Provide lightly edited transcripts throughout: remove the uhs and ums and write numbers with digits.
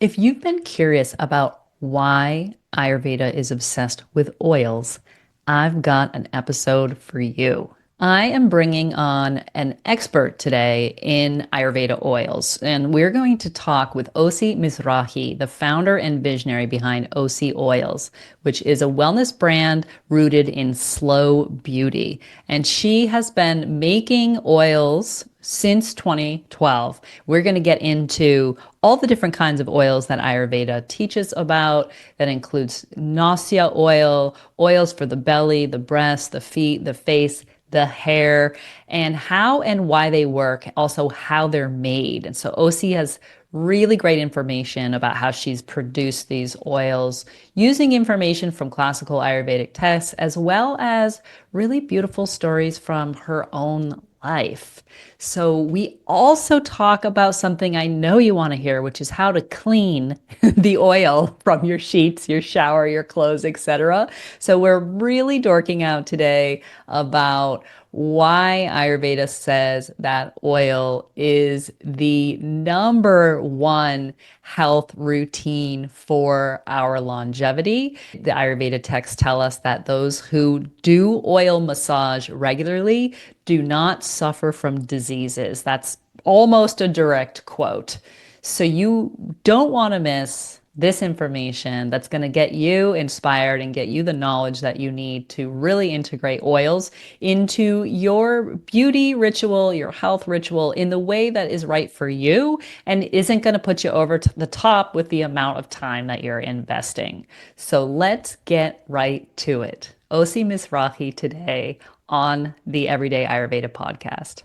If you've been curious about why Ayurveda is obsessed with oils, I've got an episode for you. I am bringing on an expert today in Ayurveda oils, and we're going to talk with Osi Mizrahi, the founder and visionary behind OSI Oils, which is a wellness brand rooted in slow beauty. And she has been making oils since 2012. We're going to get into all the different kinds of oils that Ayurveda teaches about. That includes nausea oil, oils for the belly, the breast, the feet, the face, the hair, and how and why they work, also how they're made. And so OC has really great information about how she's produced these oils using information from classical Ayurvedic texts, as well as really beautiful stories from her own life. So we also talk about something I know you want to hear, which is how to clean the oil from your sheets, your shower, your clothes, etc. So we're really dorking out today about why Ayurveda says that oil is the number one health routine for our longevity. The Ayurveda texts tell us that those who do oil massage regularly do not suffer from diseases. That's almost a direct quote. So you don't want to miss this information that's going to get you inspired and get you the knowledge that you need to really integrate oils into your beauty ritual, your health ritual in the way that is right for you and isn't going to put you over to the top with the amount of time that you're investing. So let's get right to it. Osi Mizrahi today on the Everyday Ayurveda podcast.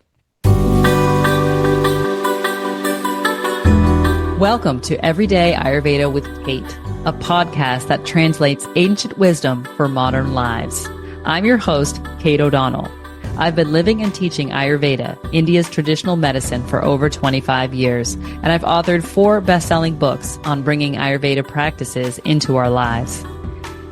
Welcome to Everyday Ayurveda with Kate, a podcast that translates ancient wisdom for modern lives. I'm your host, Kate O'Donnell. I've been living and teaching Ayurveda, India's traditional medicine, for over 25 years, and I've authored 4 best-selling books on bringing Ayurveda practices into our lives.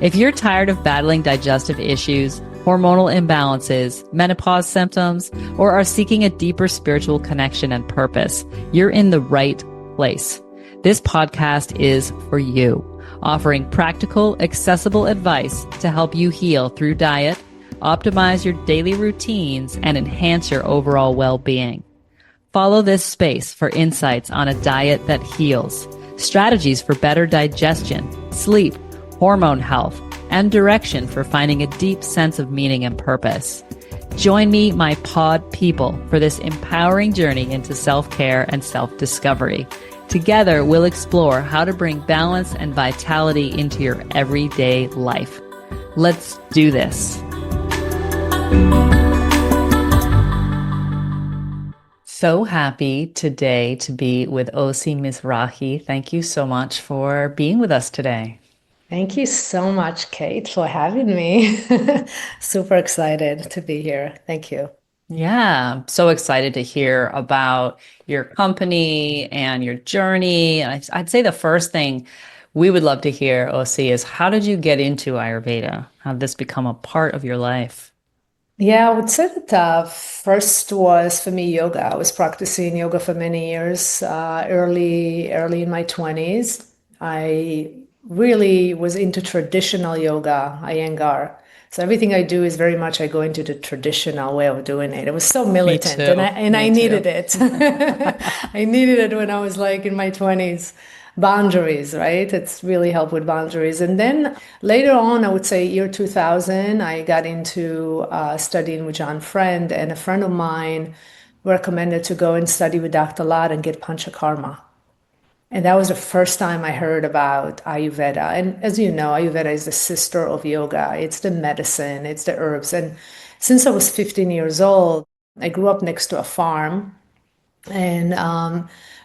If you're tired of battling digestive issues, hormonal imbalances, menopause symptoms, or are seeking a deeper spiritual connection and purpose, you're in the right place. This podcast is for you, offering practical, accessible advice to help you heal through diet, optimize your daily routines, and enhance your overall well-being. Follow this space for insights on a diet that heals, strategies for better digestion, sleep, hormone health, and direction for finding a deep sense of meaning and purpose. Join me, my pod people, for this empowering journey into self-care and self-discovery. Together, we'll explore how to bring balance and vitality into your everyday life. Let's do this. So happy today to be with Osi Mizrahi. Thank you so much for being with us today. Thank you so much, Kate, for having me. Super excited to be here. Thank you. Yeah, I'm so excited to hear about your company and your journey. And I'd say the first thing we would love to hear, OC, is how did you get into Ayurveda? How did this become a part of your life? Yeah, I would say that first was for me yoga. I was practicing yoga for many years, early in my 20s. I really was into traditional yoga, Iyengar. So everything I do is very much I go into the traditional way of doing it. It was so Me militant, and I too. and I Me needed too. it. I needed it when I was like in my 20s. Boundaries, right? It's really helped with boundaries. And then later on, I would say year 2000, I got into studying with John Friend, and a friend of mine recommended to go and study with Dr. Lad and get Panchakarma. And that was the first time I heard about Ayurveda. And as you know, Ayurveda is the sister of yoga. It's the medicine, it's the herbs. And since I was 15 years old, I grew up next to a farm. And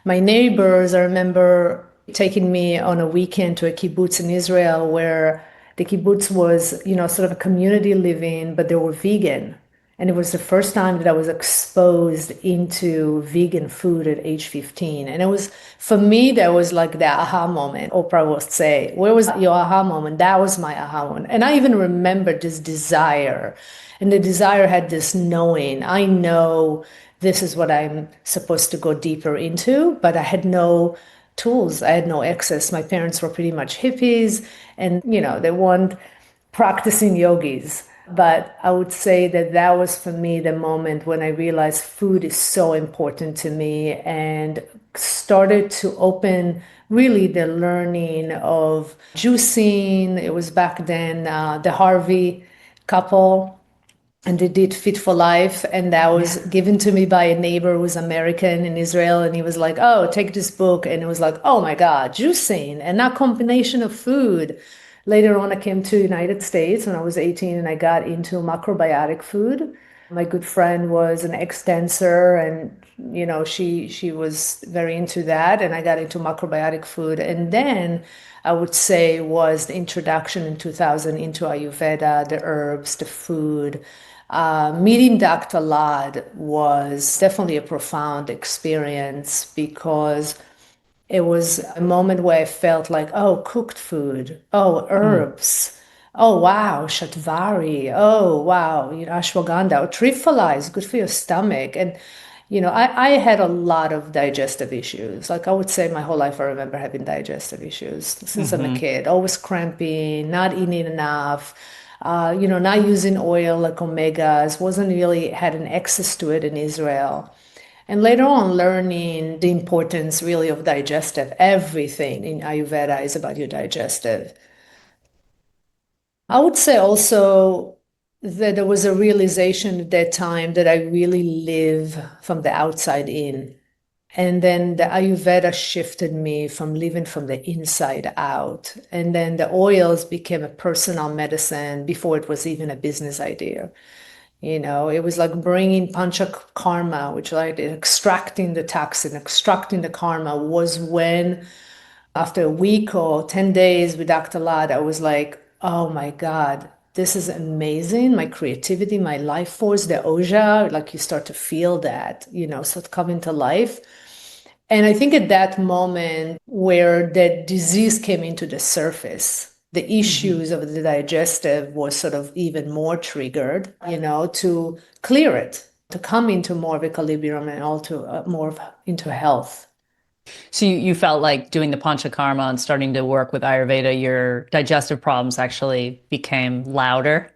my neighbors, I remember taking me on a weekend to a kibbutz in Israel where the kibbutz was, sort of a community living, but they were vegan. And it was the first time that I was exposed into vegan food at age 15. And it was, for me, that was like the aha moment. Oprah would say, where was your aha moment? That was my aha moment. And I even remember this desire. And the desire had this knowing. I know this is what I'm supposed to go deeper into, but I had no tools. I had no access. My parents were pretty much hippies and, they weren't practicing yogis. But I would say that that was for me the moment when I realized food is so important to me and started to open really the learning of juicing. It was back then the Harvey couple and they did Fit for Life, and that was Yeah. given to me by a neighbor who was American in Israel, and he was like, "Oh, take this book," and it was like, "Oh my God, juicing and that combination of food." Later on, I came to the United States when I was 18, and I got into macrobiotic food. My good friend was an ex-dancer, and she was very into that, and I got into macrobiotic food, and then I would say was the introduction in 2000 into Ayurveda, the herbs, the food. Meeting Dr. Lad was definitely a profound experience because it was a moment where I felt like, oh, cooked food, oh, Mm. herbs, oh, wow, shatvari, oh, wow, ashwagandha, or triphala is good for your stomach. And, I had a lot of digestive issues. Like I would say my whole life, I remember having digestive issues since I'm a Hmm. kid, always cramping, not eating enough. Not using oil like omegas, wasn't really had an access to it in Israel. And later on, learning the importance really of digestive. Everything in Ayurveda is about your digestive. I would say also that there was a realization at that time that I really live from the outside in. And then the Ayurveda shifted me from living from the inside out. And then the oils became a personal medicine before it was even a business idea. It was like bringing panchakarma, which like extracting the toxin, extracting the karma was when after a week or 10 days with Dr. Lad, I was like, oh my God, this is amazing. My creativity, my life force, the Oja, like you start to feel that, start coming to life. And I think at that moment where the disease came into the surface, the Hmm. issues of the digestive was sort of even more triggered, to clear it, to come into more of equilibrium and also more into health. So you felt like doing the panchakarma and starting to work with Ayurveda, your digestive problems actually became louder.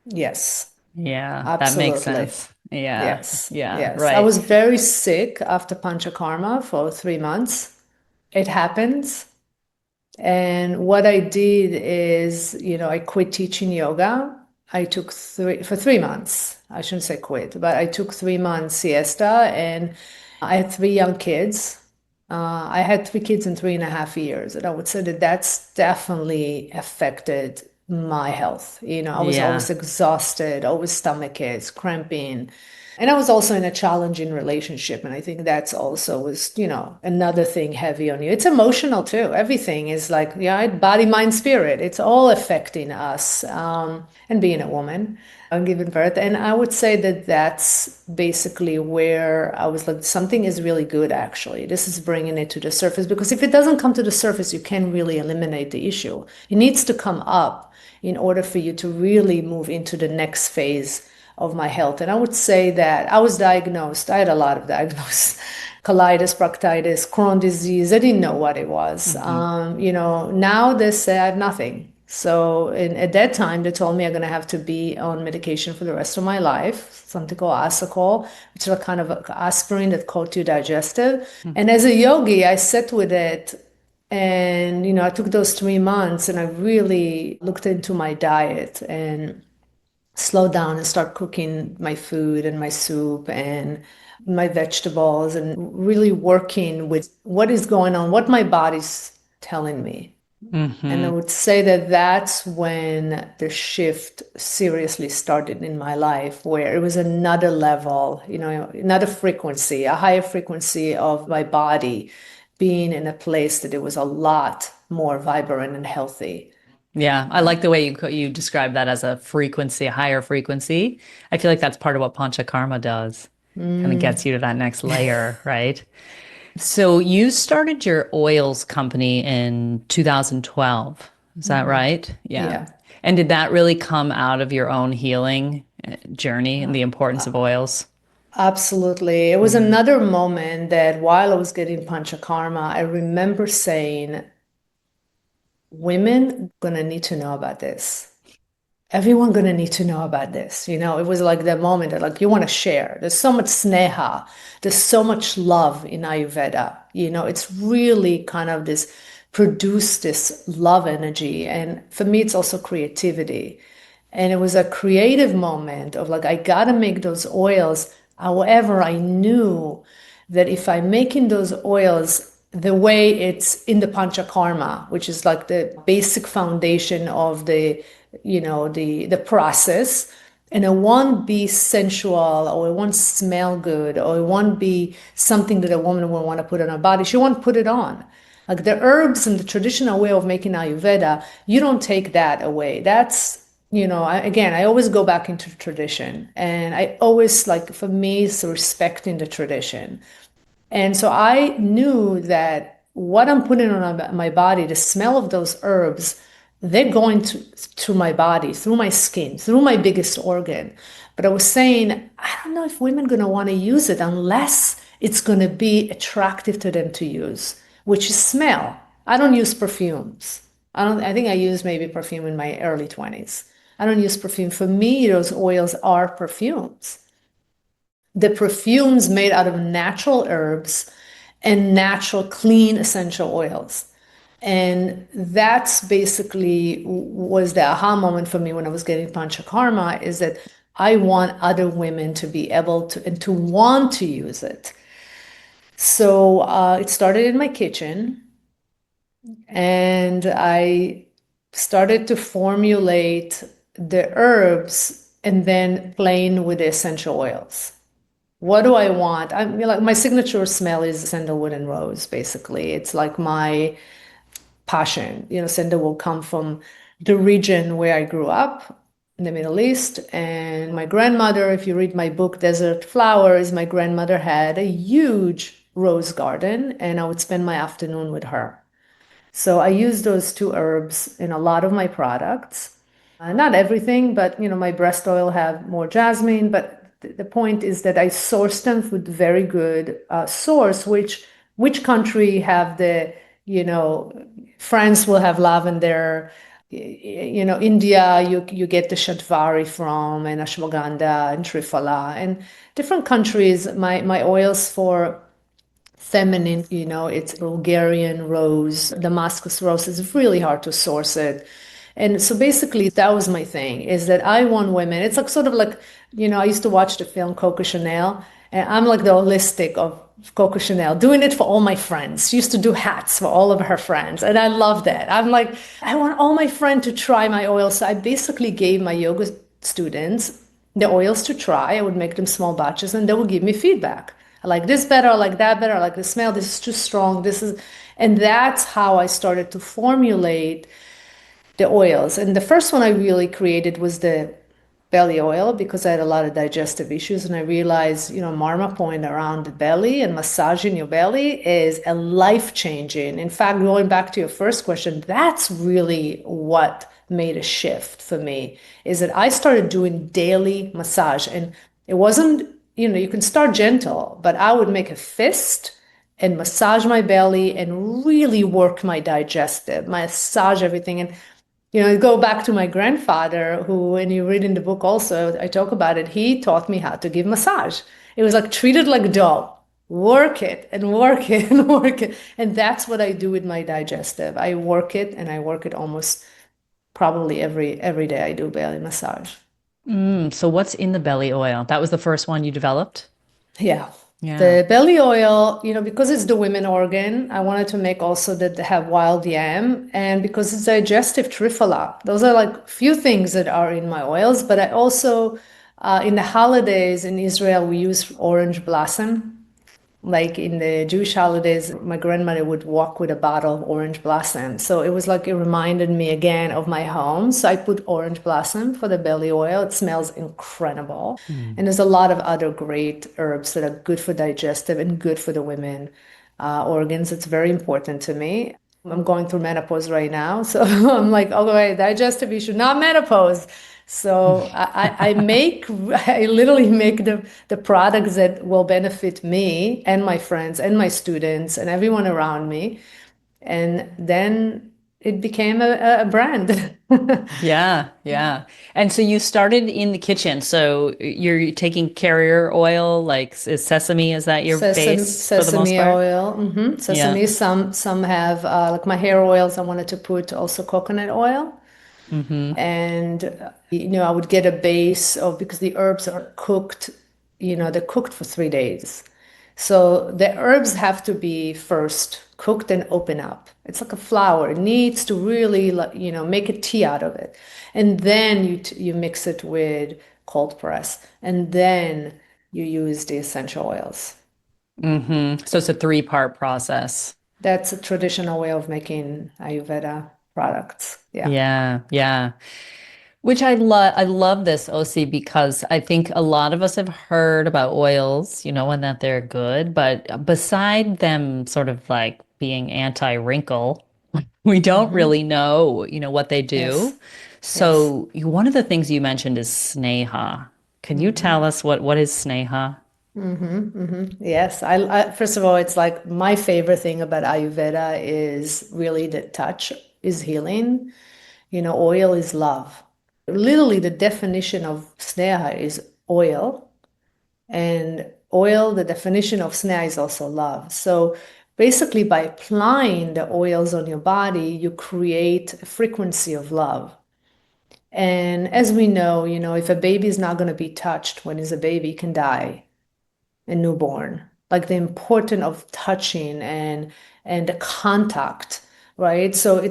Yes, Yeah, that makes absolutely. sense. Yeah, Yes, yeah, yes. I right. was very sick after Panchakarma for 3 months. It happens. And what I did is, I quit teaching yoga. I took for 3 months. I shouldn't say quit, but I took 3 months siesta and I had three young kids. I had three kids in 3.5 years. And I would say that that's definitely affected my health. I was Yeah. always exhausted, always stomach aches, cramping. And I was also in a challenging relationship. And I think that's also was, another thing heavy on you. It's emotional too. Everything is like, yeah, body, mind, spirit. It's all affecting us. And being a woman and giving birth. And I would say that that's basically where I was like, something is really good, actually. This is bringing it to the surface because if it doesn't come to the surface, you can't really eliminate the issue. It needs to come up in order for you to really move into the next phase of my health. And I would say that I was diagnosed, I had a lot of diagnoses. Colitis, proctitis, Crohn's disease. I didn't know what it was. Hmm. Now they say I have nothing. So at that time, they told me I'm going to have to be on medication for the rest of my life, something called Asacol, which is a kind of aspirin that coats your digestive. And as a yogi, I sat with it and, I took those 3 months and I really looked into my diet and slow down and start cooking my food and my soup and my vegetables and really working with what is going on, what my body's telling me. And I Hmm. would say that that's when the shift seriously started in my life, where it was another level, another frequency, a higher frequency of my body being in a place that it was a lot more vibrant and healthy. Yeah, I like the way you describe that as a frequency, a higher frequency. I feel like that's part of what panchakarma does. Kind of gets you to that next layer, right? So you started your oils company in 2012. Is that Mhm. right? Yeah. Yeah. And did that really come out of your own healing journey and the importance of oils? Absolutely. It was Mm. another moment that while I was getting panchakarma, I remember saying, women gonna need to know about this. Everyone gonna need to know about this. It was like that moment that like you want to share. There's so much sneha. There's so much love in Ayurveda. It's really kind of this produce this love energy. And for me, it's also creativity. And it was a creative moment of like, I gotta make those oils. However, I knew that if I'm making those oils the way it's in the panchakarma, which is like the basic foundation of the process, and it won't be sensual, or it won't smell good, or it won't be something that a woman will want to put on her body. She won't put it on. Like the herbs and the traditional way of making Ayurveda, you don't take that away. That's, again, I always go back into tradition. And I always, like, for me, it's respecting the tradition. And so I knew that what I'm putting on my body, the smell of those herbs, they're going to my body, through my skin, through my biggest organ. But I was saying, I don't know if women are going to want to use it unless it's going to be attractive to them to use, which is smell. I don't use perfumes. I think I used maybe perfume in my early 20s. I don't use perfume. For me, those oils are perfumes. The perfumes made out of natural herbs and natural clean essential oils. And that's basically was the aha moment for me when I was getting panchakarma, is that I want other women to be able to and to want to use it. So it started in my kitchen, and I started to formulate the herbs and then playing with the essential oils. What do I want? I mean, like my signature smell is sandalwood and rose, basically. It's like my passion. Sandalwood will come from the region where I grew up in the Middle East. And my grandmother, if you read my book, Desert Flowers, my grandmother had a huge rose garden, and I would spend my afternoon with her. So I use those two herbs in a lot of my products. Not everything, but my breast oil have more jasmine. But the point is that I source them with very good source. Which country have the you know France will have lavender. India, you get the Shadvari from, and ashwagandha and triphala, and different countries. My oils for feminine, it's Bulgarian rose, Damascus rose. It's really hard to source it. And so basically that was my thing, is that I want women. It's like sort of like, I used to watch the film Coco Chanel, and I'm like the holistic of Coco Chanel, doing it for all my friends. She used to do hats for all of her friends. And I love that. I'm like, I want all my friends to try my oil. So I basically gave my yoga students the oils to try. I would make them small batches, and they would give me feedback. I like this better, I like that better, I like the smell, this is too strong, and that's how I started to formulate the oils. And the first one I really created was the belly oil, because I had a lot of digestive issues, and I realized, marma point around the belly and massaging your belly is a life changing. In fact, going back to your first question, that's really what made a shift for me, is that I started doing daily massage. And it wasn't, you can start gentle, but I would make a fist and massage my belly and really work my digestive, massage everything. And go back to my grandfather, who, when you read in the book also, I talk about it, he taught me how to give massage. It was like, treat it like dough, work it and work it and work it. And that's what I do with my digestive. I work it, and I work it almost probably every day I do belly massage. So what's in the belly oil? That was the first one you developed? Yeah. Yeah. The belly oil, because it's the women organ, I wanted to make also that they have wild yam, and because it's digestive triphala. Those are like few things that are in my oils, but I also, in the holidays in Israel, we use orange blossom. Like in the Jewish holidays, my grandmother would walk with a bottle of orange blossom. So it was like it reminded me again of my home. So I put orange blossom for the belly oil. It smells incredible. Mm. And there's a lot of other great herbs that are good for digestive and good for the women organs. It's very important to me. I'm going through menopause right now. So I'm like, okay, digestive issue, not menopause. So I make, I literally make the products that will benefit me and my friends and my students and everyone around me. And then it became a brand. Yeah, yeah. And so you started in the kitchen. So you're taking carrier oil, like is sesame, is that your base for the most Sesame part? oil, Yeah. sesame. Some have like my hair oils. I wanted to put also coconut oil. Mm-hmm. And I would get a base of, because the herbs are cooked, they're cooked for 3 days. So the herbs have to be first cooked and open up. It's like a flower. It needs to really, like, make a tea out of it. And then you mix it with cold press. And then you use the essential oils. Mm-hmm. So it's a three-part process. That's a traditional way of making Ayurveda products. Yeah. Yeah, yeah. Which I love this, OC, because I think a lot of us have heard about oils, and that they're good, but beside them sort of like being anti-wrinkle, we don't Hmm. really know, what they Yes. do. Yes. So one of the things you mentioned is Sneha. Can you tell Hmm. us what is Sneha? Yes. First of all, it's like my favorite thing about Ayurveda is really the touch is healing. Oil is love. Literally, the definition of sneha is oil, and oil, the definition of sneha is also love. So basically, by applying the oils on your body, you create a frequency of love. And as we know, if a baby is not going to be touched when he's a baby, he can die a newborn, like the importance of touching and the contact, right? So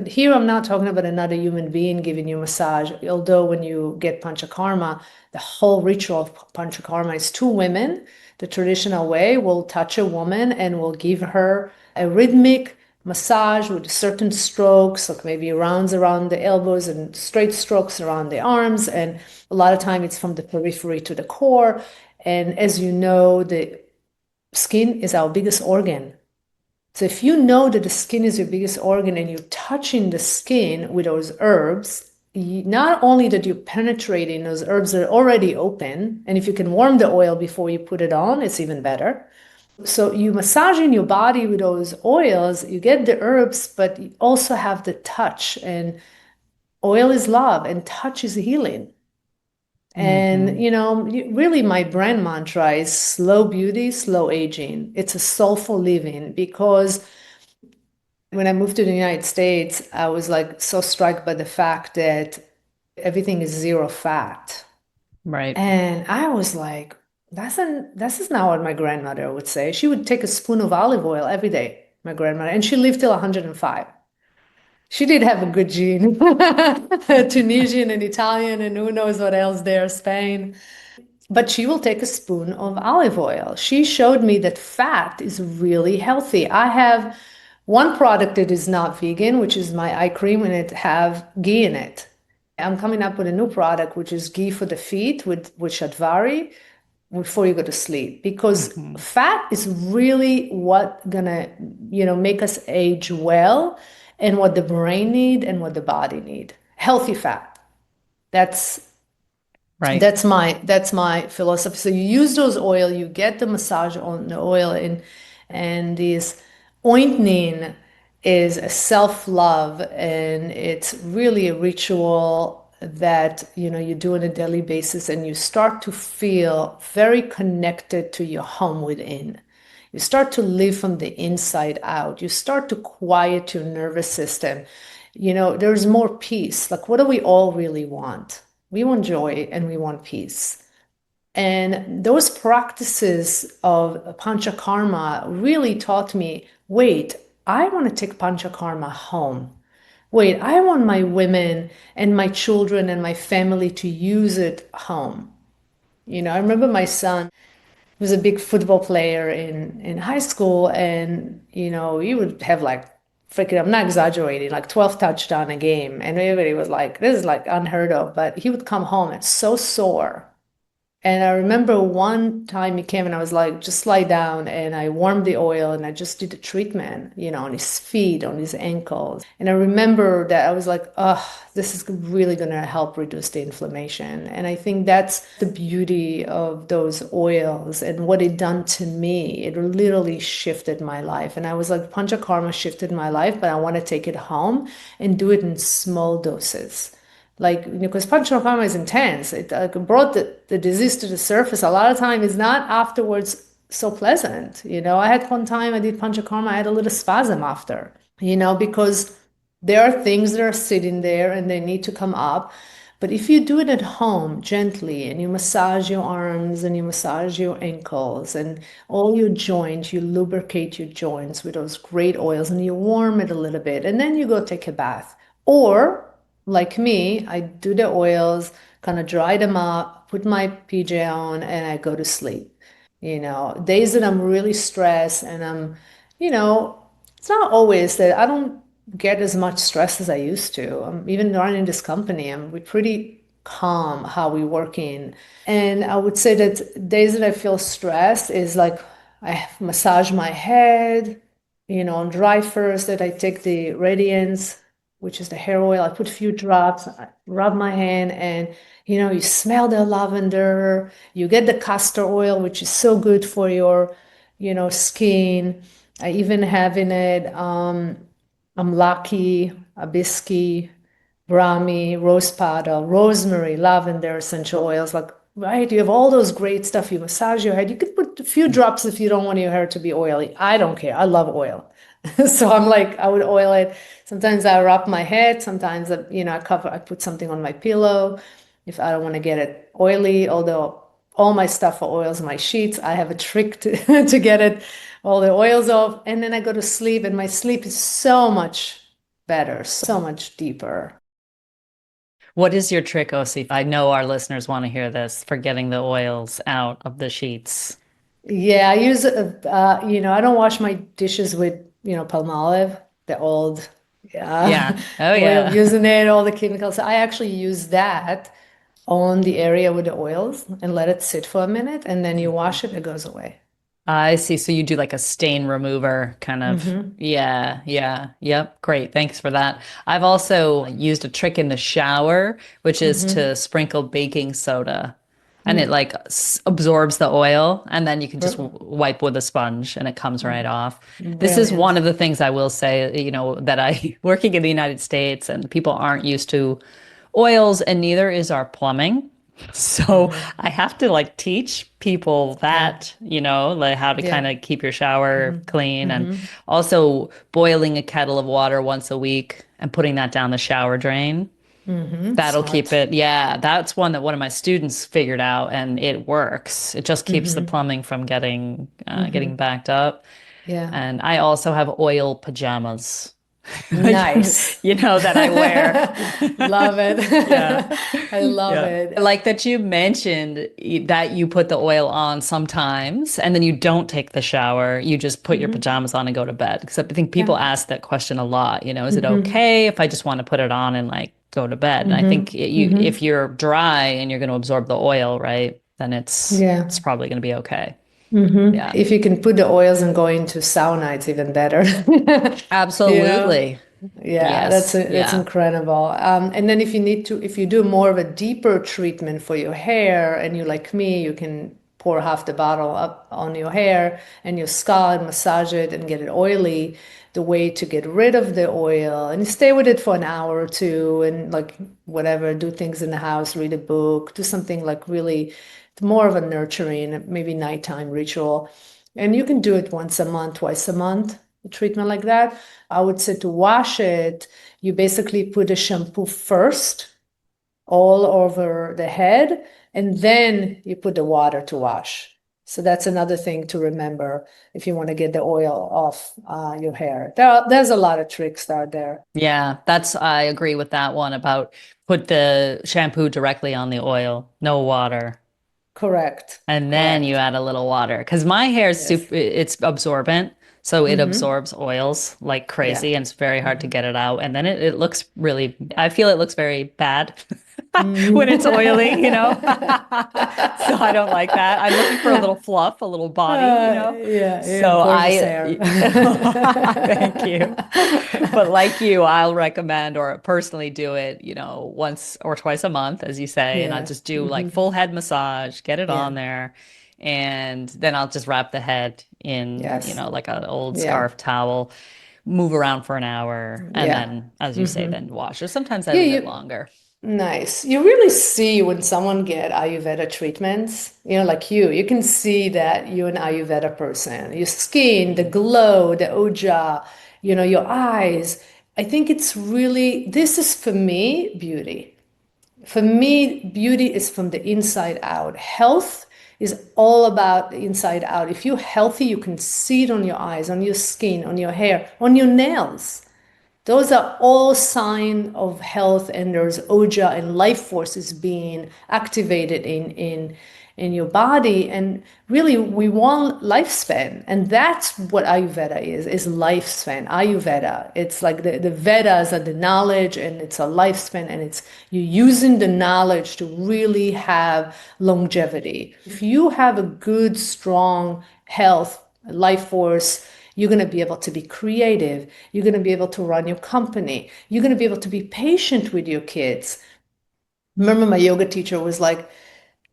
here I'm not talking about another human being giving you massage, although when you get panchakarma, the whole ritual of panchakarma is two women, the traditional way will touch a woman and will give her a rhythmic massage with certain strokes, like maybe rounds around the elbows and straight strokes around the arms. And a lot of time it's from the periphery to the core. And as you know, the skin is our biggest organ. So if you know that the skin is your biggest organ and you're touching the skin with those herbs, not only that you're penetrating those herbs that are already open, and if you can warm the oil before you put it on, it's even better. So you massaging your body with those oils, you get the herbs, but you also have the touch. And oil is love, and touch is healing. And, Hmm. really my brand mantra is slow beauty, slow aging. It's a soulful living because when I moved to the United States, I was like so struck by the fact that everything is zero fat. Right. And I was like, this is not what my grandmother would say. She would take a spoon of olive oil every day, my grandmother, and she lived till 105. She did have a good gene. Tunisian and Italian, and who knows what else there, Spain. But she will take a spoon of olive oil. She showed me that fat is really healthy. I have one product that is not vegan, which is my eye cream, and it have ghee in it. I'm coming up with a new product, which is ghee for the feet with shadvari before you go to sleep, because Hmm. fat is really what gonna, make us age well, and what the brain need and what the body need. Healthy fat. That's Right. that's my philosophy. So you use those oil, you get the massage on the oil, and this ointment is a self-love, and it's really a ritual that you do on a daily basis, and you start to feel very connected to your home within. You start to live from the inside out. You start to quiet your nervous system. There's more peace. Like, what do we all really want? We want joy and we want peace. And those practices of panchakarma really taught me, wait, I want to take panchakarma home. Wait, I want my women and my children and my family to use it home. I remember my son was a big football player in high school, and he would have like freaking, I'm not exaggerating, like 12 touchdown a game, and everybody was like, this is like unheard of. But he would come home and so sore, And I remember one time he came and I was like, just lie down. And I warmed the oil and I just did a treatment, on his feet, on his ankles. And I remember that I was like, oh, this is really going to help reduce the inflammation. And I think that's the beauty of those oils and what it done to me. It literally shifted my life. And I was like, Panchakarma shifted my life, but I want to take it home and do it in small doses. Like, because panchakarma is intense. It brought the disease to the surface. A lot of time it's not afterwards so pleasant. I had one time I did panchakarma, I had a little spasm after, because there are things that are sitting there and they need to come up. But if you do it at home gently and you massage your arms and you massage your ankles and all your joints, you lubricate your joints with those great oils and you warm it a little bit and then you go take a bath. Or like me, I do the oils, kind of dry them up, put my PJ on, and I go to sleep. Days that I'm really stressed and you know, it's not always that I don't get as much stress as I used to. Even running this company, we're pretty calm how we working. And I would say that days that I feel stressed is like I massage my head, on dry first that I take the Radiance, which is the hair oil. I put a few drops, I rub my hand, and you smell the lavender. You get the castor oil, which is so good for your, skin. I even have in it amlaki, hibiscus, brahmi, rose petal, rosemary, lavender essential oils. Like, right, you have all those great stuff. You massage your head. You could put a few drops if you don't want your hair to be oily. I don't care. I love oil. So I'm like, I would oil it. Sometimes I wrap my head. Sometimes, I put something on my pillow if I don't want to get it oily. Although all my stuff for oils, my sheets, I have a trick to, to get it, all the oils off. And then I go to sleep and my sleep is so much better, so much deeper. What is your trick, Osi? I know our listeners want to hear this for getting the oils out of the sheets. Yeah, I use, I don't wash my dishes with, Palmolive, the old Yeah. Oh, way of yeah. using it, all the chemicals. I actually use that on the area with the oils and let it sit for a minute, and then you wash it, it goes away. I see. So you do like a stain remover kind of. Mm-hmm. Yeah, yeah, yep. Great. Thanks for that. I've also used a trick in the shower, which is Mm-hmm. to sprinkle baking soda and it Mm. like absorbs the oil and then you can just wipe with a sponge and it comes right off. This is one Brilliant. of the things I will say, that I working in the United States and people aren't used to oils and neither is our plumbing. So Mm-hmm. I have to like teach people Yeah. that, like how to kind Yeah. of keep your shower Mm-hmm. clean and Mm-hmm. also boiling a kettle of water once a week and putting that down the shower drain. Mm-hmm. That'll keep Smart. it. Yeah, that's one that one of my students figured out and it works. It just keeps the Mm-hmm. plumbing from getting Mm-hmm. backed up. Yeah. And I also have oil pajamas, Nice. that I wear. Love Yeah. it. I love Yeah. it. I like that you mentioned that you put the oil on sometimes and then you don't take the shower. You just put your Mm-hmm. pajamas on and go to bed. Because I think Yeah. people ask that question a lot. Is it Mm-hmm. okay if I just want to put it on and like go to bed? And I think Mm-hmm. if Mm-hmm. you're dry and you're going to absorb the oil, right, then Yeah. it's probably going to be okay. Mm-hmm. Yeah. If you can put the oils and go into sauna, it's even better. You know? Absolutely. Yeah, Yes. that's Yeah. incredible. And then if you do more of a deeper treatment for your hair, and you like me, you can pour half the bottle up on your hair and your scalp, massage it, and get it oily. The way to get rid of the oil and stay with it for an hour or two, and like whatever, do things in the house, read a book, do something like really more of a nurturing, maybe nighttime ritual. And you can do it once a month, twice a month, a treatment like that. I would say to wash it, you basically put a shampoo first all over the head, and then you put the water to wash. So that's another thing to remember if you want to get the oil off your hair. There's a lot of tricks out there. Yeah. I agree with that one about put the shampoo directly on the oil, no water. Correct. And then you Correct. add a little water because my hair is Yes. super, it's absorbent. So it Mm-hmm. absorbs oils like Yeah. crazy and it's very hard to Mm-hmm. get it out. And then it looks really, I feel it looks very bad. when it's oily, Mhm. So I don't like that. I'm looking for a little fluff, a little body. Yeah, yeah, So gorgeous hair. thank you. But like you, I'll recommend or personally do it, once or twice a month, as you say, and I Yeah. just do like Hmm. full head massage, get it Yeah. on there, and then I'll just wrap the head in, Yes. like an old Yeah. scarf towel, move around for an hour, and Yeah. then, as you say, Hmm. then wash. Or sometimes I Yeah, leave it you longer. nice. You really see when someone get Ayurveda treatments, like you can see that you're an Ayurveda person. Your skin, the glow, the oja, your eyes. I think it's really, this is for me, beauty. For me, beauty is from the inside out. Health is all about the inside out. If you're healthy, you can see it on your eyes, on your skin, on your hair, on your nails. Those are all signs of health, and there's oja and life forces being activated in your body. And really, we want lifespan, and that's what Ayurveda is lifespan. Ayurveda, it's like the Vedas are the knowledge, and it's a lifespan, and it's you using the knowledge to really have longevity. If you have a good, strong health, life force, you're going to be able to be creative. You're going to be able to run your company. You're going to be able to be patient with your kids. Remember, my yoga teacher was like,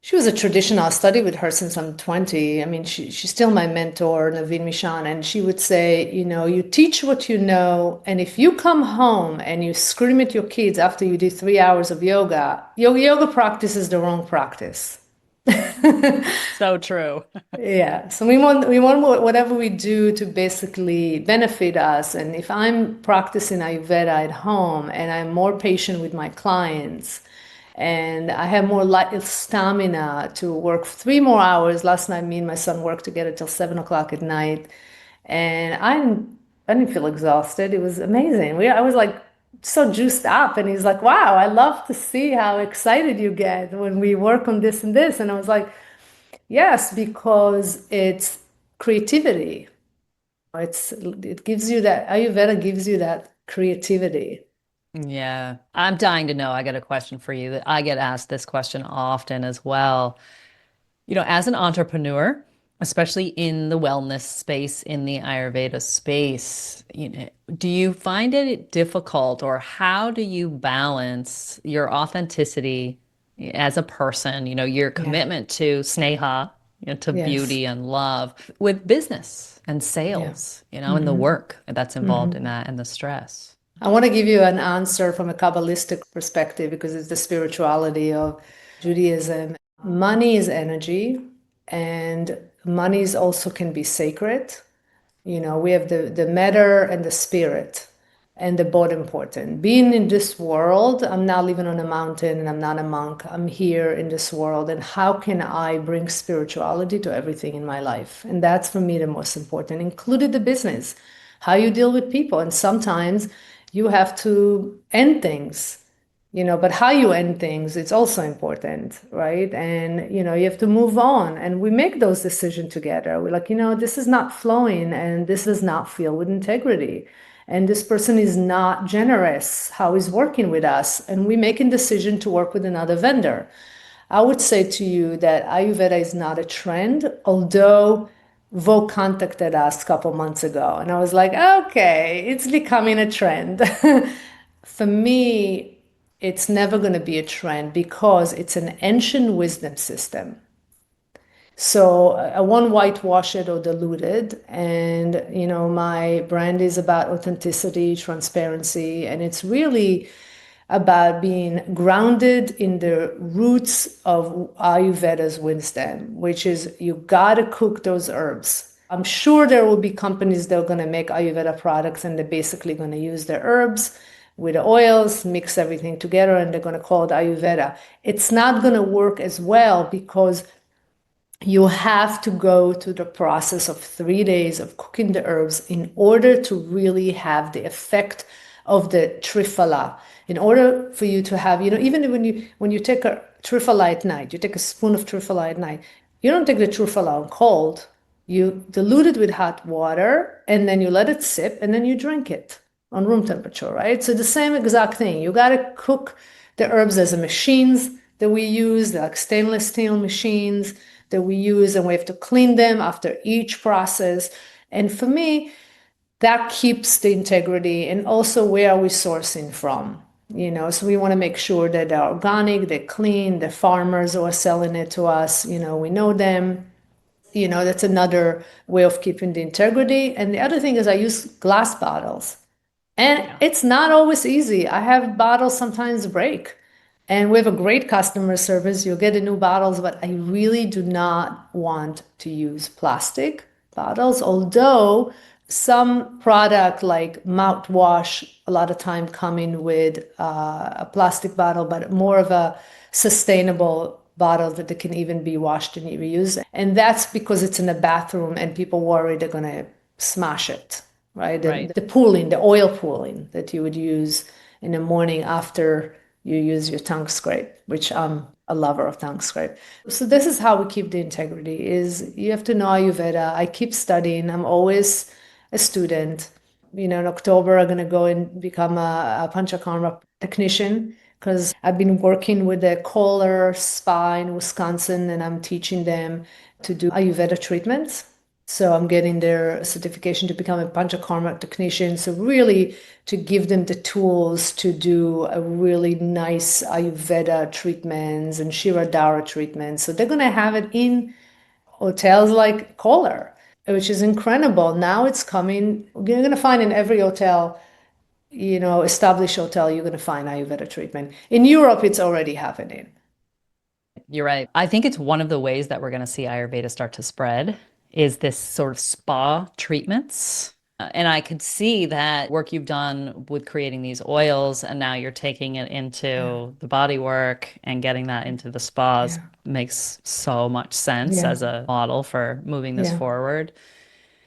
she was a traditional. I studied with her since I'm 20. I mean, she's still my mentor, Naveen Mishan. And she would say, you teach what you know. And if you come home and you scream at your kids after you do 3 hours of yoga, your yoga practice is the wrong practice. So true. Yeah, so we want whatever we do to basically benefit us. And if I'm practicing Ayurveda at home and I'm more patient with my clients and I have more stamina to work 3 more hours. Last night, me and my son worked together till 7 o'clock at night, and I didn't feel exhausted. It was amazing. I was like so juiced up, and he's like, "Wow, I love to see how excited you get when we work on this and this." And I was like, yes, because it's creativity. It gives you that Ayurveda gives you that creativity. Yeah, I'm dying to know. I got a question for you that I get asked this question often as well. As an entrepreneur, especially in the wellness space, in the Ayurveda space, do you find it difficult or how do you balance your authenticity as a person, your Yeah. commitment to Sneha, to Yes. beauty and love with business and Yeah. sales, and the Hmm. work that's involved in Hmm. that and the stress? I want to give you an answer from a Kabbalistic perspective because it's the spirituality of Judaism. Money is energy, and money is also can be sacred. We have the matter and the spirit, and the both important. Being in this world, I'm not living on a mountain and I'm not a monk. I'm here in this world, and how can I bring spirituality to everything in my life? And that's for me the most important, included the business, how you deal with people. And sometimes you have to end things, but how you end things, it's also important, right? And you have to move on, and we make those decisions together. We're like, this is not flowing, and this does not feel with integrity, and this person is not generous how he's working with us, and we make a decision to work with another vendor. I would say to you that Ayurveda is not a trend, although Vogue contacted us a couple months ago, and I was like, okay, it's becoming a trend. For me, it's never going to be a trend because it's an ancient wisdom system. So I won't whitewash it or dilute it. And, my brand is about authenticity, transparency, and it's really about being grounded in the roots of Ayurveda's wisdom, which is you gotta cook those herbs. I'm sure there will be companies that are going to make Ayurveda products and they're basically going to use the herbs with the oils, mix everything together, and they're going to call it Ayurveda. It's not going to work as well because you have to go through the process of 3 days of cooking the herbs in order to really have the effect of the triphala. In order for you to have, even when you take a triphala at night, you take a spoon of triphala at night, you don't take the triphala on cold. You dilute it with hot water and then you let it sip and then you drink it. on room temperature, right? So the same exact thing. You got to cook the herbs. There's the machines that we use, like stainless steel machines that we use, and we have to clean them after each process. And for me, that keeps the integrity, and also where are we sourcing from? So we want to make sure that they're organic, they're clean, the farmers who are selling it to us, we know them. That's another way of keeping the integrity. And the other thing is I use glass bottles. And Yeah. it's not always easy. I have bottles sometimes break. And we have a great customer service. You'll get the new bottles, but I really do not want to use plastic bottles. Although some product like mouthwash, a lot of time come in with a plastic bottle, but more of a sustainable bottle that they can even be washed and reused. And that's because it's in a bathroom and people worry they're going to smash it, right? Right. The pooling, the oil pooling that you would use in the morning after you use your tongue scrape, which I'm a lover of tongue scrape. So this is how we keep the integrity is you have to know Ayurveda. I keep studying. I'm always a student. In October, I'm going to go and become a Panchakarma technician because I've been working with a Kohler spa in Wisconsin and I'm teaching them to do Ayurveda treatments. So I'm getting their certification to become a Panchakarma technician. So really to give them the tools to do a really nice Ayurveda treatments and Shirodhara treatments. So they're going to have it in hotels like Kohler, which is incredible. Now it's coming. You're going to find in every hotel, established hotel, you're going to find Ayurveda treatment. In Europe, it's already happening. You're right. I think it's one of the ways that we're going to see Ayurveda start to spread is this sort of spa treatments. And I could see that work you've done with creating these oils, and now you're taking it Yeah, into the body work and getting that into the spas yeah, makes so much sense yeah, as a model for moving this yeah. forward.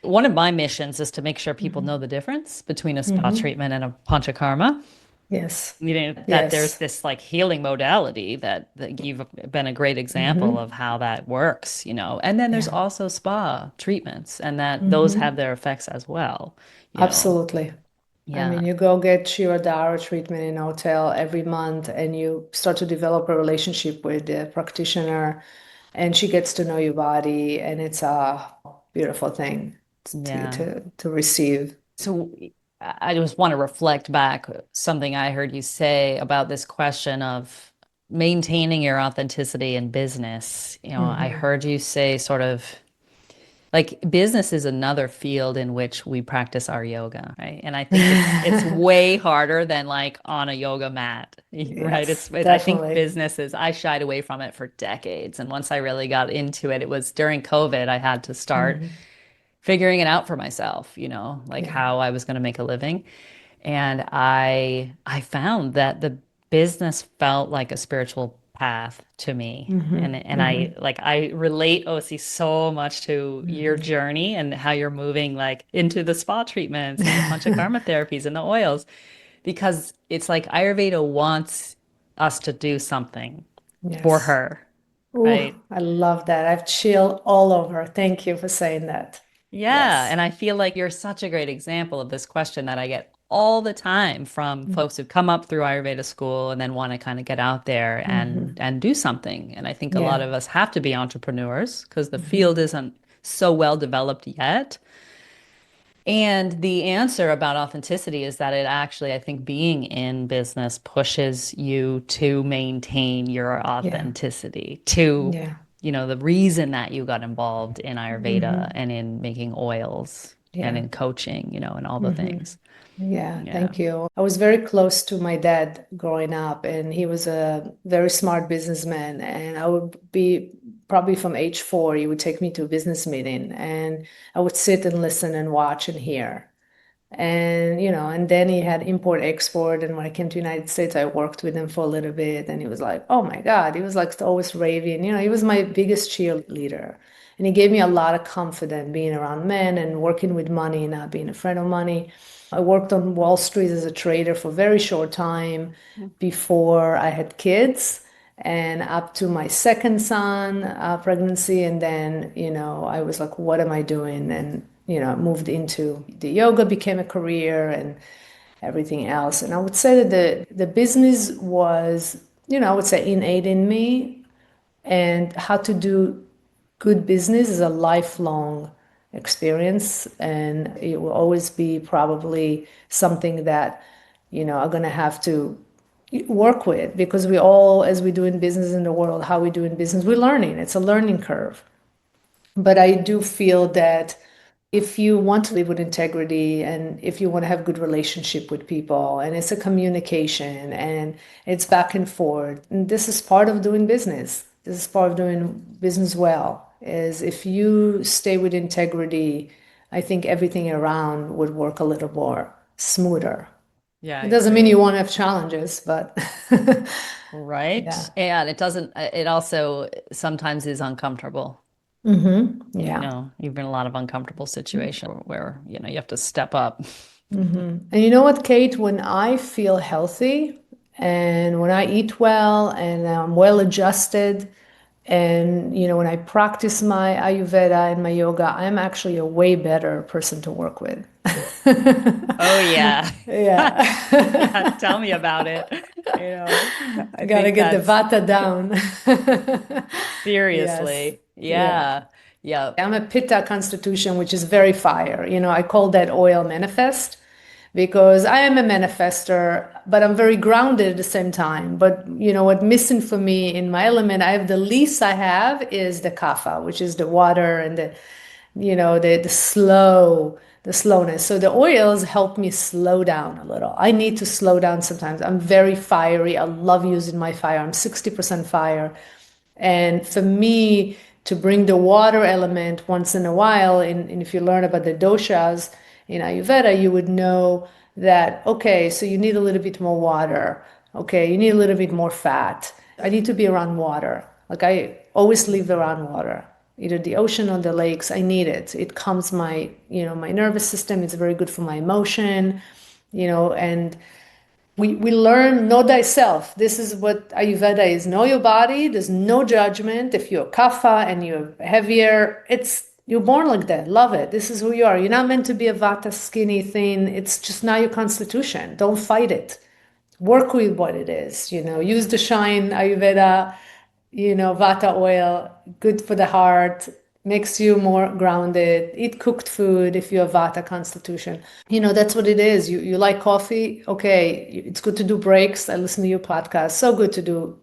One of my missions is to make sure people Hmm. know the difference between a spa Hmm. treatment and a panchakarma. Yes, That there's yes. this like healing modality that you've been a great example Hmm. of how that works, and then there's Yeah. also spa treatments and that those have Hmm. their effects as well, you know. Absolutely. I Yeah. mean, you go get Shirodhara treatment in a hotel every month and you start to develop a relationship with the practitioner and she gets to know your body and it's a beautiful thing to Yeah. to to receive. So I just want to reflect back something I heard you say about this question of maintaining your authenticity in business. I Hmm. heard you say sort of like business is another field in which we practice our yoga, right? And I think it's way harder than like on a yoga mat, right? Yes, I think definitely. businesses, I shied away from it for decades. And once I really got into it, it was during COVID, I had to start Hmm. figuring it out for myself, like Yeah. how I was going to make a living. And I found that the business felt like a spiritual path to me. Hmm. And Hmm. I relate Osi so much to your Hmm. journey and how you're moving like into the spa treatments and the panchakarma therapies and the oils because it's like Ayurveda wants us to do something for Yes. her, Ooh, right? I love that. I've chill all over. Thank you for saying that. Yeah, Yes. and I feel like you're such a great example of this question that I get all the time from folks who come up through Ayurveda school and then want to kind of get out there Hmm. and do something. And I think a lot Yeah. of us have to be entrepreneurs because the Hmm. field isn't so well developed yet. And the answer about authenticity is that it actually, I think, being in business pushes you to maintain your Yeah. authenticity, to, Yeah. the reason that you got involved in Ayurveda Hmm. and in making oils and Yeah. in coaching, and all the Hmm. things. Yeah, Yeah. thank you. I was very close to my dad growing up, and he was a very smart businessman. And I would be probably from age 4, he would take me to a business meeting, and I would sit and listen and watch and hear. And then he had import export. And when I came to United States, I worked with him for a little bit. And he was like, oh my God, he was like always raving. He was my biggest cheerleader. And he gave me a lot of confidence being around men and working with money, not being afraid of money. I worked on Wall Street as a trader for a very short time before I had kids and up to my second son pregnancy. And then I was like, what am I doing? And moved into the yoga, became a career. And everything else. And I would say that the business was, I would say innate in me, and how to do good business is a lifelong experience, and it will always be probably something that, are going to have to work with, because we all, as we do in business in the world, how we do in business, we're learning. It's a learning curve. But I do feel that if you want to live with integrity, and if you want to have good relationship with people, and it's a communication and it's back and forth, and this is part of doing business. This is part of doing business well, is if you stay with integrity, I think everything around would work a little more smoother. Yeah, I It doesn't mean you agree. won't have challenges, but yeah. Right. And it doesn't, it also sometimes is uncomfortable. Yeah. You've been in a lot of uncomfortable situations where, you have to step up. And you know what, Kate, when I feel healthy and when I eat well and I'm well adjusted, and when I practice my Ayurveda and my yoga, I'm actually a way better person to work with. Oh yeah. Yeah. Yeah, tell me about it. I Gotta think get the that's vata down. Yes. seriously. Yeah. Yeah. Yeah. I'm a Pitta constitution, which is very fire. I call that oil manifest, because I am a manifester, but I'm very grounded at the same time. But what missing for me in my element, I have the least I have is the kapha, which is the water, and the slowness. So the oils help me slow down a little. I need to slow down sometimes. I'm very fiery. I love using my fire. I'm 60% fire. And for me to bring the water element once in a while, and if you learn about the doshas in Ayurveda, you would know that, okay, so you need a little bit more water. Okay, you need a little bit more fat. I need to be around water. Like I always live around water, either the ocean or the lakes. I need it. It calms my nervous system. It's very good for my emotion, and we learn know thyself. This is what Ayurveda is. Know your body. There's no judgment. If you're kapha and you're heavier, you're born like that. Love it. This is who you are. You're not meant to be a vata skinny thing. It's just not your constitution. Don't fight it. Work with what it is. Use the shine Ayurveda, vata oil, good for the heart, makes you more grounded. Eat cooked food if you're vata constitution. That's what it is. You like coffee? Okay, it's good to do breaks. I listen to your podcast. So good to do,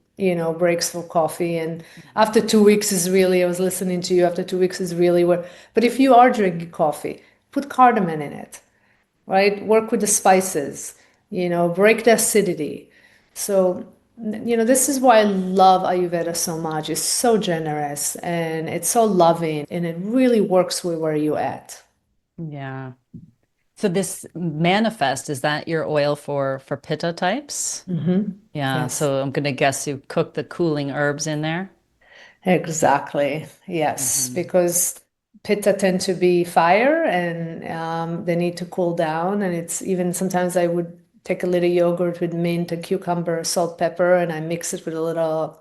breaks for coffee. And after 2 weeks is really, I was listening to you, after 2 weeks is really where, but if you are drinking coffee, put cardamom in it, right? Work with the spices, break the acidity. So, this is why I love Ayurveda so much. It's so generous and it's so loving, and it really works with where you're at. Yeah. So this manifest, is that your oil for pitta types? Yeah. Yes. So I'm gonna guess you cook the cooling herbs in there. Exactly. Yes, Hmm. because pitta tend to be fire, and they need to cool down. And it's even sometimes I would take a little yogurt with mint and cucumber, salt, pepper, and I mix it with a little,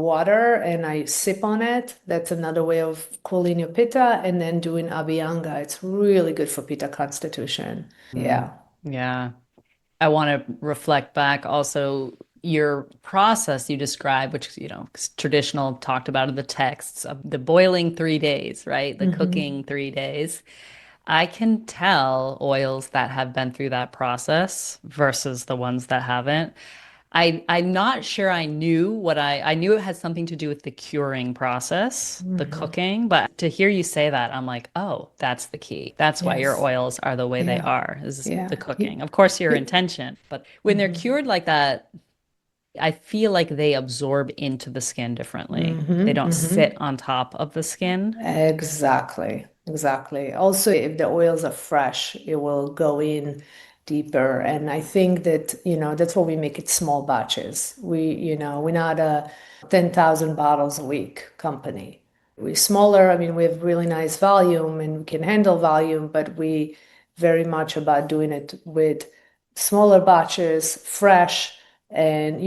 water, and I sip on it. That's another way of cooling your pitta, and then doing abhyanga. It's really good for pitta constitution. Mm. Yeah. Yeah. I want to reflect back also your process you described, which, 'cause traditional talked about in the texts of the boiling 3 days, right? The Hmm. cooking 3 days. I can tell oils that have been through that process versus the ones that haven't. I'm not sure I knew I knew it had something to do with the curing process, the Hmm. cooking, but to hear you say that, I'm like, oh, that's the key. That's why your Yes. oils are the way they Yeah. are, is Yeah. the cooking. Of course, your intention, but when they're cured like that, I feel like they absorb into the skin differently. They don't sit on top of the skin. Exactly, exactly. Also, if the oils are fresh, it will go in deeper. And I think that, that's why we make it small batches. We're not a 10,000 bottles a week company. We're smaller. I mean, we have really nice volume and we can handle volume, but we very much about doing it with smaller batches, fresh. And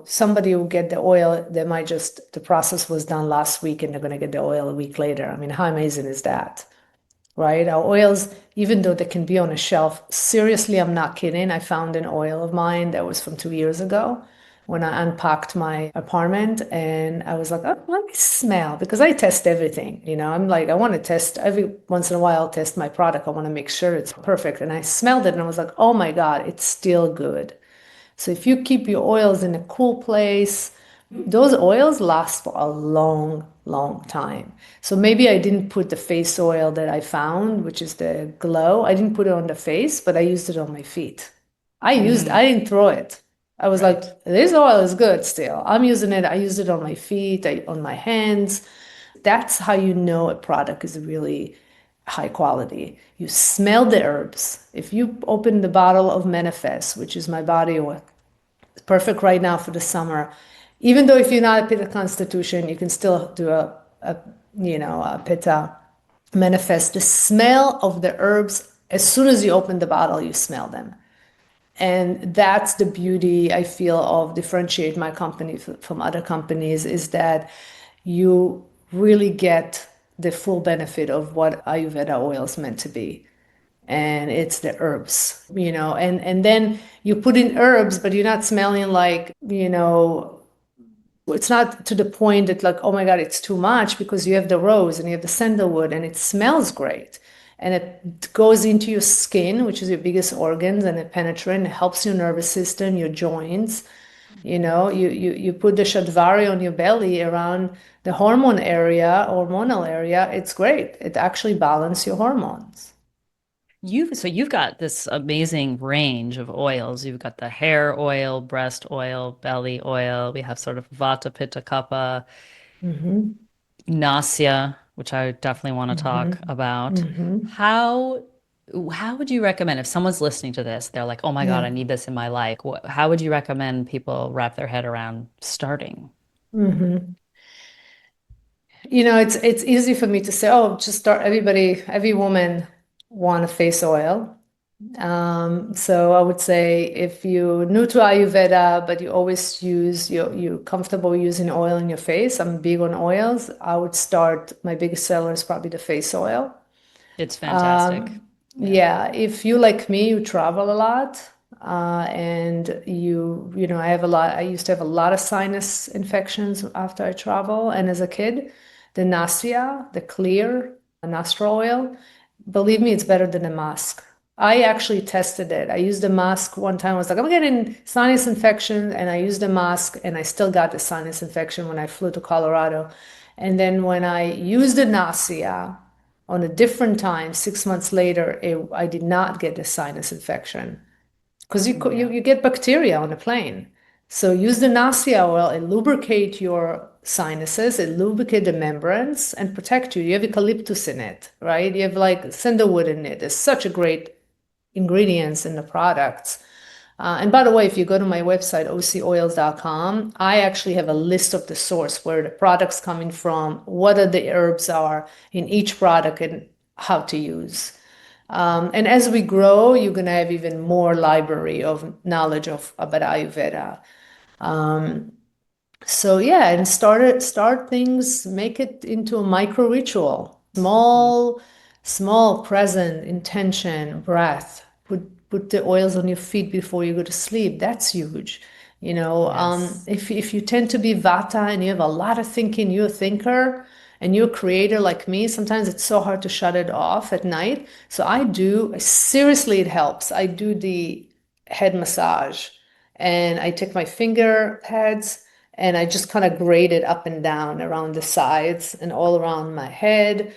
somebody will get the oil, they might just, the process was done last week and they're going to get the oil a week later. I mean, how amazing is that? right? Our oils, even though they can be on a shelf, seriously, I'm not kidding. I found an oil of mine that was from 2 years ago when I unpacked my apartment, and I was like, oh, let me smell, because I test everything. I'm like, I want to test every once in a while, I'll test my product. I want to make sure it's perfect. And I smelled it and I was like, oh my God, it's still good. So if you keep your oils in a cool place, those oils last for a long, long time. So maybe I didn't put the face oil that I found, which is the glow. I didn't put it on the face, but I used it on my feet. Hmm. I didn't throw it. I was Right. like, this oil is good still. I'm using it. I used it on my feet, on my hands. That's how you know a product is really high quality. You smell the herbs. If you open the bottle of Manifest, which is my body oil, it's perfect right now for the summer. Even though if you're not a Pitta constitution, you can still do a Pitta Manifest. The smell of the herbs, as soon as you open the bottle, you smell them. And that's the beauty I feel of differentiate my company from other companies, is that you really get the full benefit of what Ayurveda oil is meant to be. And it's the herbs, and then you put in herbs, but you're not smelling like, it's not to the point that like, oh my God, it's too much, because you have the rose and you have the sandalwood and it smells great. And it goes into your skin, which is your biggest organs, and it penetrates and it helps your nervous system, your joints. You put the Shadvari on your belly around the hormonal area. It's great. It actually balances your hormones. You've got this amazing range of oils. You've got the hair oil, breast oil, belly oil. We have sort of Vata, Pitta, Kapha, Mm-hmm. Nasya, which I definitely want to talk Mm-hmm. about. Mm-hmm. How how would you recommend if someone's listening to this, they're like, "Oh my God, Yeah. I need this in my life." How would you recommend people wrap their head around starting? Mm-hmm. It's easy for me to say, oh, just start. Every woman want a face oil. So I would say if you're new to Ayurveda, but you always you're comfortable using oil in your face. I'm big on oils. I would start. My biggest seller is probably the face oil. It's fantastic. Um, Yeah. yeah, if you like me, you travel a lot, and I used to have a lot of sinus infections after I travel, and as a kid, the Nasia, the clear nostril oil, believe me, it's better than a mask. I actually tested it. I used a mask one time. I was like, I'm getting sinus infection, and I used a mask, and I still got the sinus infection when I flew to Colorado. And then when I used the Nasia on a different time, 6 months later, I did not get the sinus infection, because Yeah. you get bacteria on a plane. So use the Nasia oil, it lubricate your sinuses, it lubricate the membranes and protect you. You have eucalyptus in it, right? You have like sandalwood in it. There's such a great ingredients in the products. And by the way, if you go to my website, ocioils.com, I actually have a list of the source, where the product's coming from, what are the herbs are in each product, and how to use. And as we grow, you're going to have even more library of knowledge of about Ayurveda. So yeah, and start things, make it into a micro ritual. Mm. Small present intention, breath. Put the oils on your feet before you go to sleep. That's huge. Yes. If you tend to be Vata and you have a lot of thinking, you're a thinker and you're a creator like me, sometimes it's so hard to shut it off at night. So seriously, it helps. I do the head massage, and I take my finger heads and I just kind of grade it up and down around the sides and all around my head,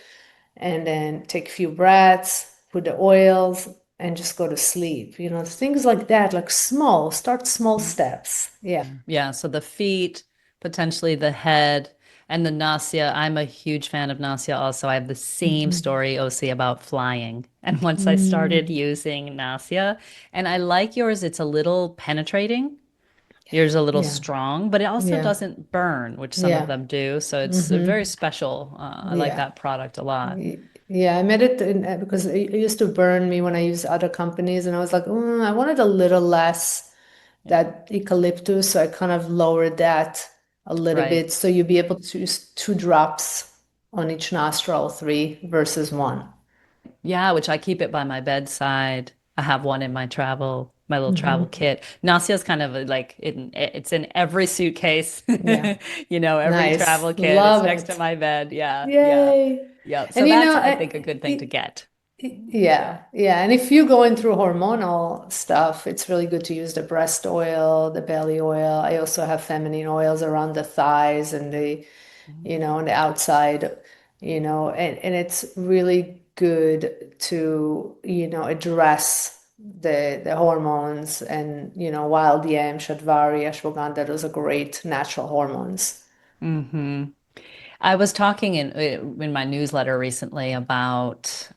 and then take a few breaths, put the oils, and just go to sleep. Things like that, like start small steps. Yeah. Yeah. Yeah. So the feet, potentially the head, and the Nasya. I'm a huge fan of Nasya also. I have the same Mhm. story, OC, about flying. And once I started Mm. using Nasya, and I like yours, it's a little penetrating. Yours a little Yeah. strong, but it also Yeah. doesn't burn, which some of Yeah. them do. So it's very Hmm. special. I like Yeah. that product a lot. Yeah, I made it because it used to burn me when I used other companies, and I was like, I wanted a little less Yeah. that eucalyptus, so I kind of lowered that a little Right. bit, so you'd be able to use 2 drops on each nostril, three versus one. Yeah, which I keep it by my bedside. I have one in my little travel kit. Nasya is kind of like it's in every suitcase, Yeah. every travel Nice. kit. It's Love next to it. my bed. Yeah, yeah, Yay. yeah. So And that's, I think, a good thing to get. yeah, yeah. And if you're going through hormonal stuff, it's really good to use the breast oil, the belly oil. I also have feminine oils around the thighs and on the outside, and it's really good to, address the hormones and, wild yam, shadvari, ashwagandha, those are great natural hormones. Hmm. I was talking in my newsletter recently about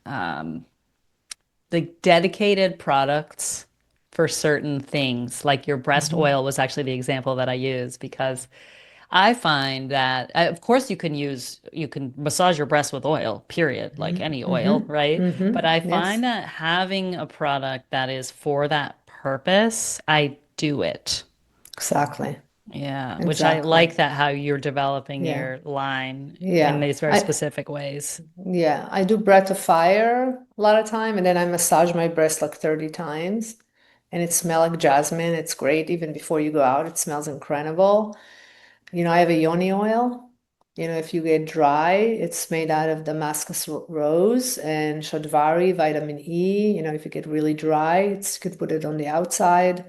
the dedicated products for certain things. Like your breast Hmm. oil was actually the example that I use because I find that, of course, you can massage your breast with oil, period, like any oil, Hmm. right? But I find Yes, that having a product that is for that purpose, I do it. exactly. Yeah, which I Exactly. like that how you're developing Yeah. your line in Yeah. these very specific ways. I do breath of fire a lot of time, and then I massage my breast like 30 times. And it smells like jasmine. It's great. Even before you go out, it smells incredible. I have a yoni oil. If you get dry, it's made out of Damascus rose and shadvari, vitamin E. If you get really dry, you could put it on the outside.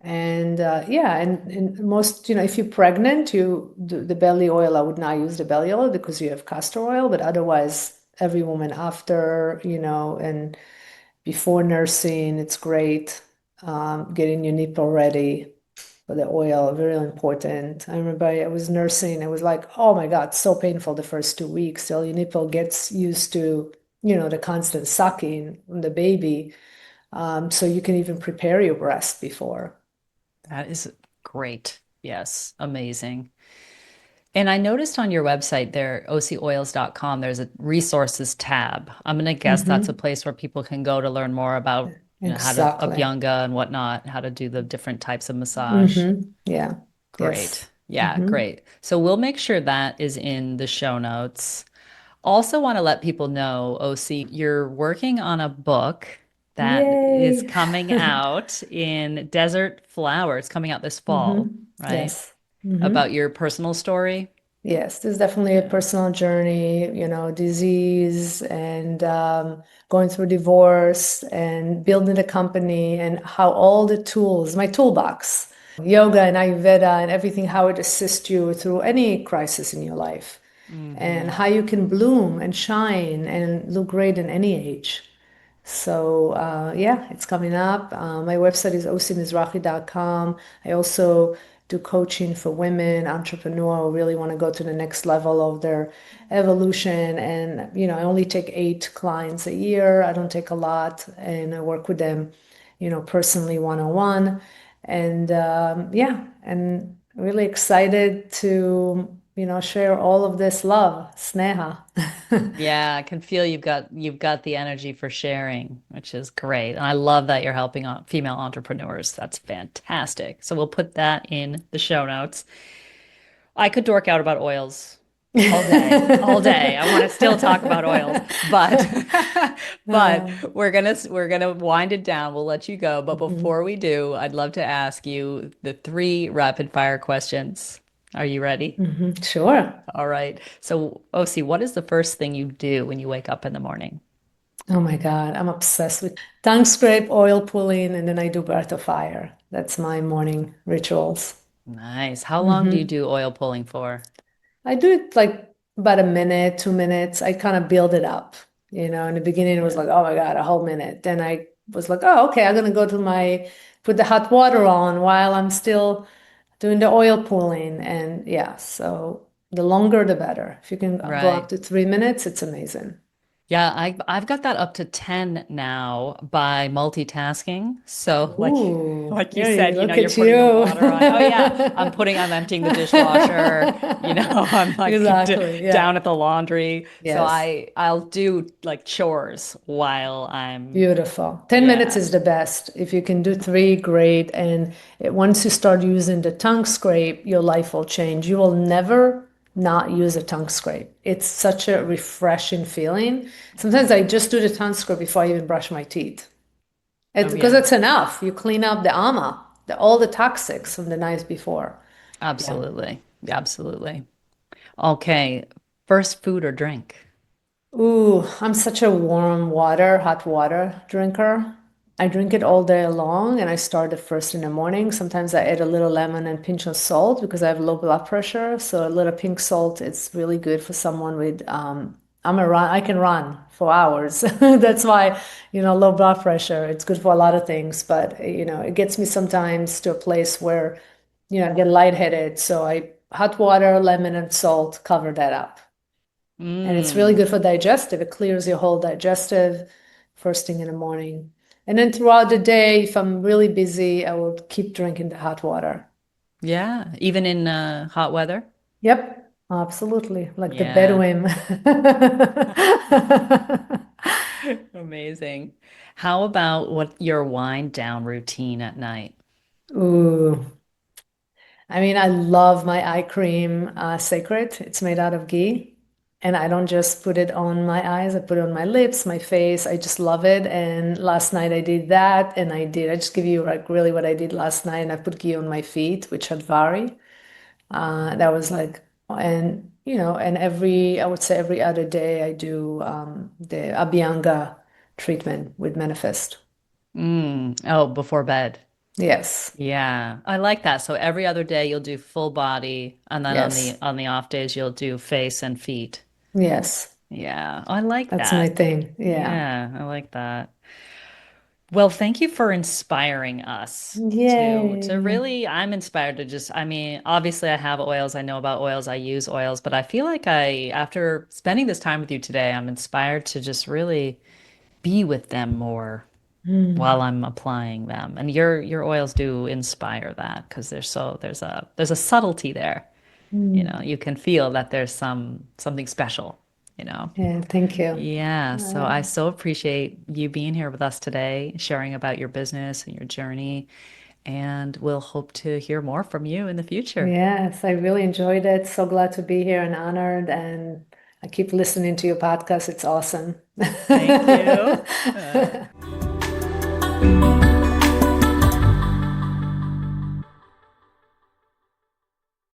And yeah, and most, if you're pregnant, the belly oil, I would not use the belly oil because you have castor oil, but otherwise, every woman after, and before nursing, it's great. Getting your nipple ready for the oil, very important. I remember I was nursing, it was like, oh my God, so painful the first 2 weeks till your nipple gets used to, the constant sucking on the baby. So you can even prepare your breast before. That is great. Yes, amazing. And I noticed on your website there, OSIOils.com, there's a resources tab. I'm going to guess that's a Hmm. place where people can go to learn more about, how to Exactly. Abhyanga and whatnot, how to do the different types of massage. Yeah. Yes. Great. Yeah, Hmm. great. So we'll make sure that is in the show notes. Also want to let people know, OC, you're working on a book that is Yay. coming out in Desert Flower. It's coming out this fall, right? Yes. About your personal story. Yes, there's definitely a Yeah. personal journey, disease and going through divorce and building a company and how all the tools, my toolbox, yoga and Ayurveda and everything, how it assists you through any crisis in your life and Hmm. how you can bloom and shine and look great in any age. So yeah, it's coming up. My website is osimizrahi.com. I also do coaching for women, entrepreneur who really want to go to the next level of their evolution. And I only take 8 clients a year. I don't take a lot, and I work with them, personally one-on-one. And yeah, and really excited to share all of this love, Sneha. Yeah, I can feel you've got the energy for sharing, which is great. And I love that you're helping female entrepreneurs. That's fantastic. So we'll put that in the show notes. I could dork out about oils all day, all day. I want to still talk about oils, but but we're gonna wind it down. We'll let you go. But before Mhm. we do, I'd love to ask you the three rapid fire questions. Are you ready? Sure. All right. So, Osi, what is the first thing you do when you wake up in the morning? Oh my God, I'm obsessed with tongue scrape, oil pulling, and then I do birth of fire. That's my morning rituals. Nice. How long do you Hmm. do oil pulling for? I do it like about a minute, 2 minutes. I kind of build it up. In the beginning, it was Yeah. like, oh my God, a whole minute. Then I was like, oh, okay, I'm gonna go to put the hot water on while I'm still doing the oil pulling. And yeah, so the longer, the better. If you can go up Right. to 3 minutes, it's amazing. Yeah, I've got that up to 10 now by multitasking. So Ooh, like you yeah, said, look you're at putting the you. water on. Oh yeah, I'm emptying the dishwasher, I'm like Exactly. Yeah. down at the laundry. So Yes. I'll do like chores while I'm Beautiful. 10 minutes yeah. is the best. If you can do three, great. And once you start using the tongue scrape, your life will change. You will never not use a tongue scrape. It's such a refreshing feeling. Sometimes I just do the tongue scrape before I even brush my teeth. Oh, Because yeah. it's enough. You clean up the all the toxics from the night before. Yeah. Absolutely. Absolutely. Okay. First food or drink? Ooh, I'm such a hot water drinker. I drink it all day long and I start it first in the morning. Sometimes I add a little lemon and pinch of salt because I have low blood pressure. So a little pink salt, it's really good for someone with I can run for hours. That's why, low blood pressure. It's good for a lot of things, but it gets me sometimes to a place where, I get lightheaded. So I hot water, lemon and salt cover that up. And it's really Mm, good for digestive. It clears your whole digestive first thing in the morning. And then throughout the day, if I'm really busy, I will keep drinking the hot water. yeah. Even in hot weather? Yep, absolutely. Like the Yeah. Bedouin. Amazing. How about what your wind down routine at night? Ooh. I mean, I love my eye cream, Sacred. It's made out of ghee. And I don't just put it on my eyes, I put it on my lips, my face. I just love it. And last night I did that. And I just give you like really what I did last night. And I put ghee on my feet, which had vari. That was like, and I would say every other day I do the Abhyanga treatment with Manifest. Oh, before bed. Yes, Yeah, I like that. So every other day you'll do full body, and then on yes, the off days you'll do face and feet. yes. Yeah, I like That's my that. thing. Yeah. Yeah, I like that. Well, thank you for inspiring us to Yay. really, I'm inspired to just, I mean, obviously I have oils, I know about oils, I use oils, but I feel like after spending this time with you today, I'm inspired to just really be with them more while Mm, I'm applying them. And your oils do inspire that because there's a subtlety there. mm. You can feel that there's something special, you know. Yeah, thank you. Yeah, so Uh, I so appreciate you being here with us today, sharing about your business and your journey, and we'll hope to hear more from you in the future. yes, I really enjoyed it. So glad to be here and honored. And I keep listening to your podcast. It's awesome. Thank you.